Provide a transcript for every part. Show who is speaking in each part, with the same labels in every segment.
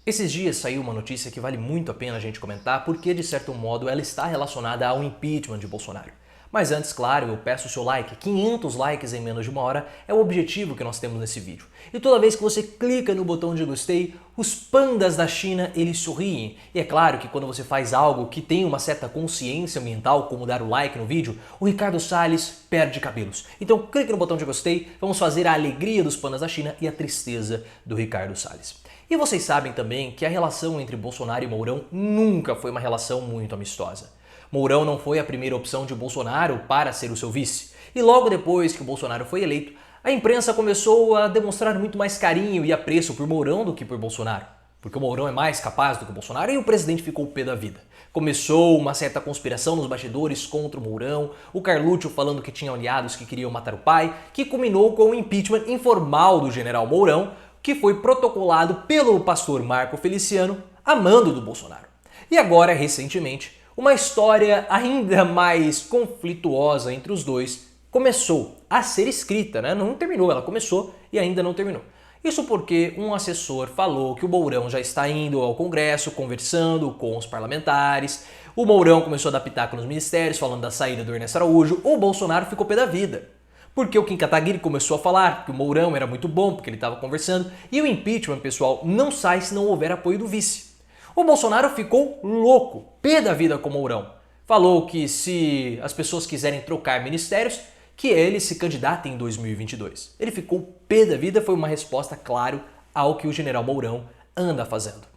Speaker 1: Esses dias saiu uma notícia que vale muito a pena a gente comentar porque, de certo modo, ela está relacionada ao impeachment de Bolsonaro. Mas antes, claro, eu peço o seu like. 500 likes em menos de uma hora é o objetivo que nós temos nesse vídeo. E toda vez que você clica no botão de gostei, os pandas da China, eles sorriem. E é claro que quando você faz algo que tem uma certa consciência ambiental, como dar o like no vídeo, o Ricardo Salles perde cabelos. Então clique no botão de gostei, vamos fazer a alegria dos pandas da China e a tristeza do Ricardo Salles. E vocês sabem também que a relação entre Bolsonaro e Mourão nunca foi uma relação muito amistosa. Mourão não foi a primeira opção de Bolsonaro para ser o seu vice. E logo depois que o Bolsonaro foi eleito, a imprensa começou a demonstrar muito mais carinho e apreço por Mourão do que por Bolsonaro. Porque o Mourão é mais capaz do que o Bolsonaro e o presidente ficou pé da vida. Começou uma certa conspiração nos bastidores contra o Mourão, o Carluccio falando que tinha aliados que queriam matar o pai, que culminou com o impeachment informal do general Mourão, que foi protocolado pelo pastor Marco Feliciano a mando do Bolsonaro. E agora, recentemente, uma história ainda mais conflituosa entre os dois começou a ser escrita, né? Não terminou, ela começou e ainda não terminou. Isso porque um assessor falou que o Mourão já está indo ao Congresso, conversando com os parlamentares, o Mourão começou a dar pitaco nos ministérios, falando da saída do Ernesto Araújo, o Bolsonaro ficou pé da vida. Porque o Kim Kataguiri começou a falar que o Mourão era muito bom, porque ele estava conversando, e o impeachment, pessoal, não sai se não houver apoio do vice. O Bolsonaro ficou louco, pé da vida com o Mourão. Falou que se as pessoas quiserem trocar ministérios, que ele se candidate em 2022. Ele ficou pé da vida, foi uma resposta, claro, ao que o general Mourão anda fazendo.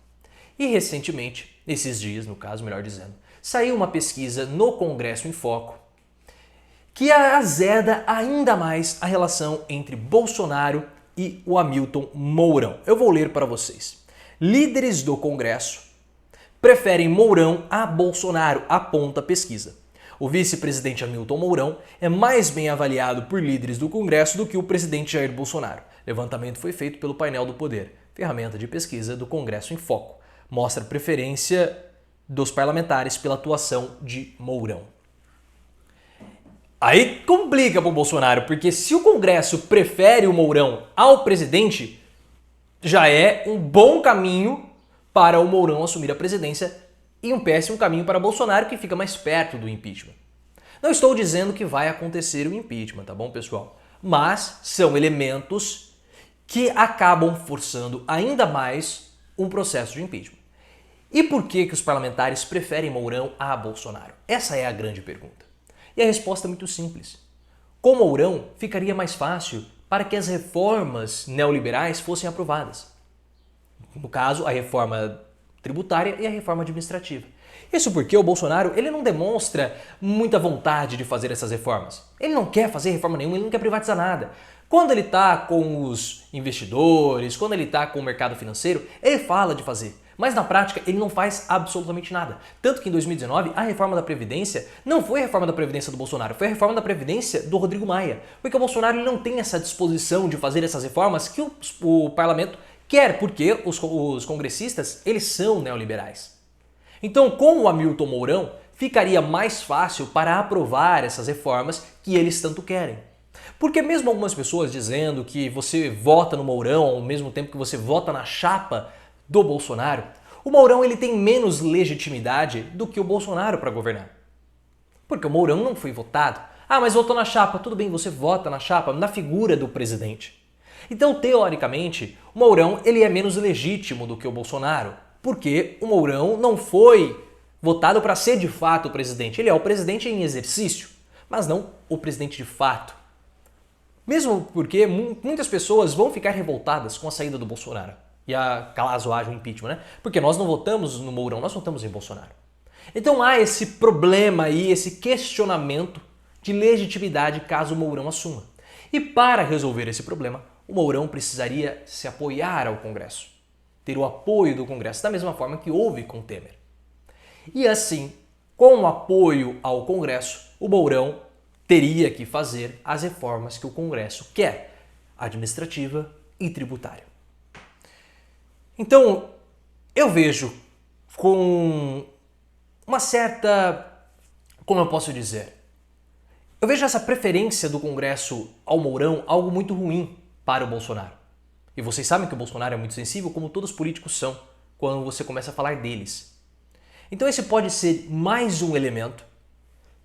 Speaker 1: E recentemente, esses dias, no caso, melhor dizendo, saiu uma pesquisa no Congresso em Foco que azeda ainda mais a relação entre Bolsonaro e o Hamilton Mourão. Eu vou ler para vocês. Líderes do Congresso preferem Mourão a Bolsonaro, aponta a pesquisa. O vice-presidente Hamilton Mourão é mais bem avaliado por líderes do Congresso do que o presidente Jair Bolsonaro. Levantamento foi feito pelo Painel do Poder, ferramenta de pesquisa do Congresso em Foco. Mostra preferência dos parlamentares pela atuação de Mourão. Aí complica para o Bolsonaro, porque se o Congresso prefere o Mourão ao presidente, já é um bom caminho para o Mourão assumir a presidência e um péssimo caminho para Bolsonaro, que fica mais perto do impeachment. Não estou dizendo que vai acontecer o impeachment, tá bom, pessoal? Mas são elementos que acabam forçando ainda mais um processo de impeachment. E por que os parlamentares preferem Mourão a Bolsonaro? Essa é a grande pergunta. E a resposta é muito simples. Com Mourão, ficaria mais fácil para que as reformas neoliberais fossem aprovadas. No caso, a reforma tributária e a reforma administrativa. Isso porque o Bolsonaro ele não demonstra muita vontade de fazer essas reformas. Ele não quer fazer reforma nenhuma, ele não quer privatizar nada. Quando ele está com os investidores, quando ele está com o mercado financeiro, ele fala de fazer. Mas na prática ele não faz absolutamente nada. Tanto que em 2019 a reforma da Previdência não foi a reforma da Previdência do Bolsonaro, foi a reforma da Previdência do Rodrigo Maia. Porque o Bolsonaro ele não tem essa disposição de fazer essas reformas que o parlamento quer, porque os congressistas eles são neoliberais. Então com o Hamilton Mourão ficaria mais fácil para aprovar essas reformas que eles tanto querem. Porque mesmo algumas pessoas dizendo que você vota no Mourão ao mesmo tempo que você vota na chapa do Bolsonaro, o Mourão ele tem menos legitimidade do que o Bolsonaro para governar. Porque o Mourão não foi votado. Ah, mas votou na chapa. Tudo bem, você vota na chapa, na figura do presidente. Então, teoricamente, o Mourão ele é menos legítimo do que o Bolsonaro. Porque o Mourão não foi votado para ser de fato o presidente. Ele é o presidente em exercício, mas não o presidente de fato. Mesmo porque muitas pessoas vão ficar revoltadas com a saída do Bolsonaro. E caso haja um impeachment, né? Porque nós não votamos no Mourão, nós votamos em Bolsonaro. Então há esse problema aí, esse questionamento de legitimidade caso o Mourão assuma. E para resolver esse problema, o Mourão precisaria se apoiar ao Congresso. Ter o apoio do Congresso, da mesma forma que houve com Temer. E assim, com o apoio ao Congresso, o Mourão teria que fazer as reformas que o Congresso quer, administrativa e tributária. Então, eu vejo com uma certa, como eu posso dizer, eu vejo essa preferência do Congresso ao Mourão algo muito ruim para o Bolsonaro. E vocês sabem que o Bolsonaro é muito sensível, como todos os políticos são, quando você começa a falar deles. Então esse pode ser mais um elemento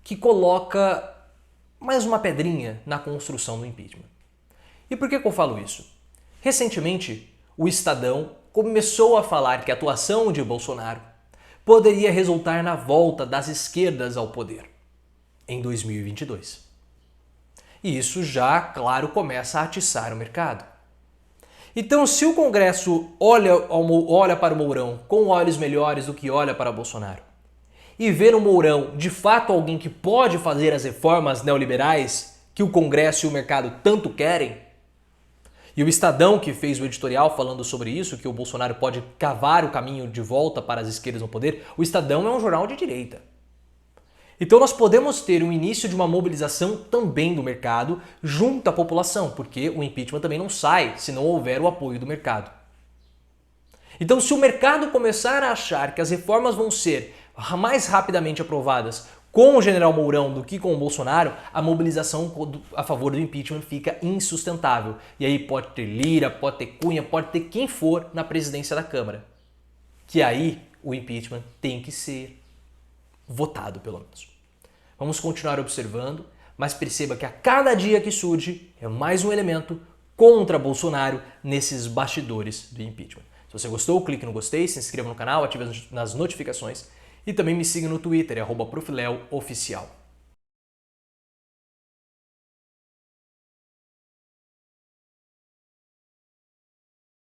Speaker 1: que coloca mais uma pedrinha na construção do impeachment. E por que eu falo isso? Recentemente, o Estadão começou a falar que a atuação de Bolsonaro poderia resultar na volta das esquerdas ao poder em 2022. E isso já, claro, começa a atiçar o mercado. Então, se o Congresso olha para o Mourão com olhos melhores do que olha para Bolsonaro, e ver o Mourão de fato alguém que pode fazer as reformas neoliberais que o Congresso e o mercado tanto querem, e o Estadão que fez o editorial falando sobre isso, que o Bolsonaro pode cavar o caminho de volta para as esquerdas no poder, o Estadão é um jornal de direita. Então nós podemos ter um início de uma mobilização também do mercado junto à população, porque o impeachment também não sai se não houver o apoio do mercado. Então se o mercado começar a achar que as reformas vão ser mais rapidamente aprovadas com o general Mourão do que com o Bolsonaro, a mobilização a favor do impeachment fica insustentável. E aí pode ter Lira, pode ter Cunha, pode ter quem for na presidência da Câmara. Que aí o impeachment tem que ser votado, pelo menos. Vamos continuar observando, mas perceba que a cada dia que surge é mais um elemento contra Bolsonaro nesses bastidores do impeachment. Se você gostou, clique no gostei, se inscreva no canal, ative as notificações e também me siga no Twitter, @profileo oficial.